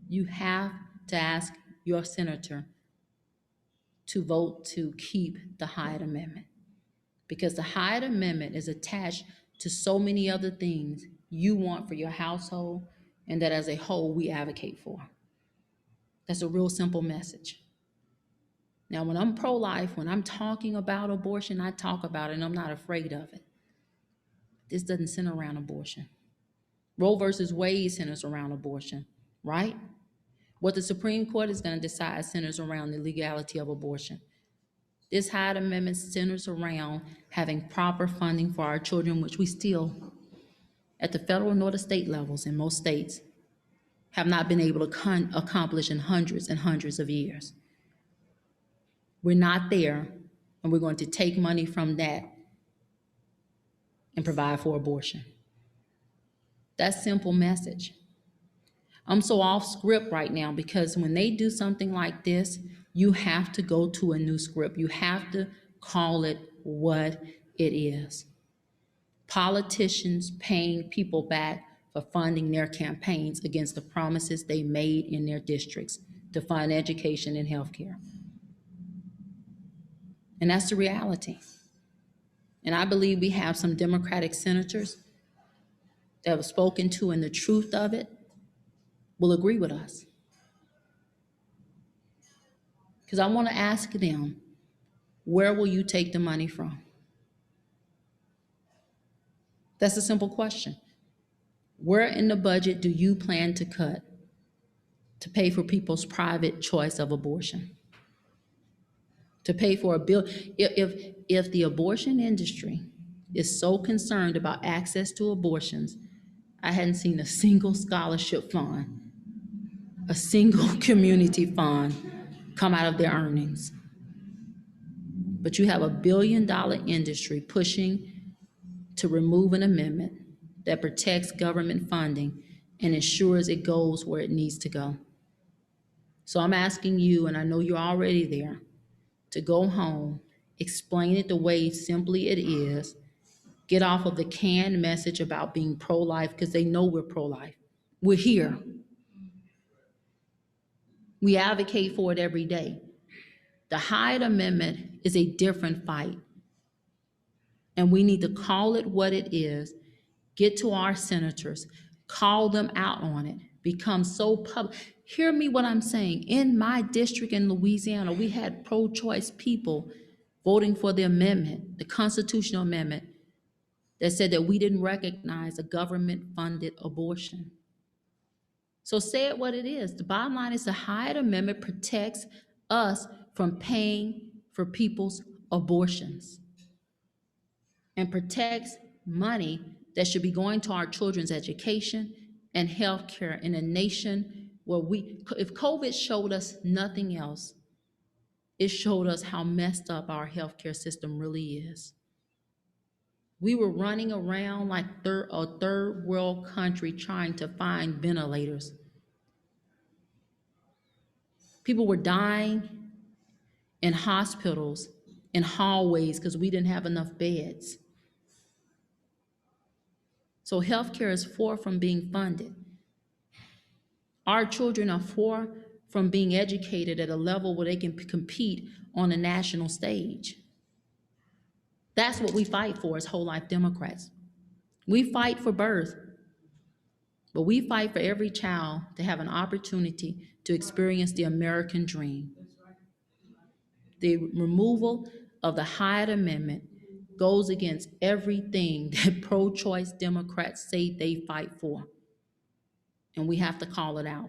You have to ask your senator to vote to keep the Hyde Amendment, because the Hyde Amendment is attached to so many other things you want for your household and that as a whole we advocate for. That's a real simple message. Now, when I'm pro-life, when I'm talking about abortion, I talk about it and I'm not afraid of it. This doesn't center around abortion. Roe versus Wade centers around abortion, right? What the Supreme Court is going to decide centers around the legality of abortion. This Hyde Amendment centers around having proper funding for our children, which we still, at the federal nor the state levels in most states, have not been able to accomplish in hundreds and hundreds of years. We're not there, and we're going to take money from that and provide for abortion. That simple message. I'm so off script right now because when they do something like this, you have to go to a new script. You have to call it what it is. Politicians paying people back for funding their campaigns against the promises they made in their districts to fund education and healthcare. And that's the reality. And I believe we have some Democratic senators that have spoken to, and the truth of it will agree with us. Because I want to ask them, where will you take the money from? That's a simple question. Where in the budget do you plan to cut to pay for people's private choice of abortion? To pay for a bill? If the abortion industry is so concerned about access to abortions, I hadn't seen a single scholarship fund, a single community fund come out of their earnings. But you have a $1 billion industry pushing to remove an amendment that protects government funding and ensures it goes where it needs to go. So I'm asking you, and I know you're already there, to go home, explain it the way simply it is, get off of the canned message about being pro-life, because they know we're pro-life. We're here. We advocate for it every day. The Hyde Amendment is a different fight. And we need to call it what it is, get to our senators, call them out on it, become so public. Hear me what I'm saying. In my district in Louisiana, we had pro-choice people voting for the amendment, the constitutional amendment, that said that we didn't recognize a government-funded abortion. So say it what it is. The bottom line is the Hyde Amendment protects us from paying for people's abortions and protects money that should be going to our children's education and health care in a nation where if COVID showed us nothing else, it showed us how messed up our healthcare system really is. We were running around like a third world country trying to find ventilators. People were dying in hospitals, in hallways, because we didn't have enough beds. So healthcare is far from being funded. Our children are far from being educated at a level where they can compete on a national stage. That's what we fight for as whole-life Democrats. We fight for birth, but we fight for every child to have an opportunity to experience the American dream. The removal of the Hyde Amendment goes against everything that pro-choice Democrats say they fight for, and we have to call it out.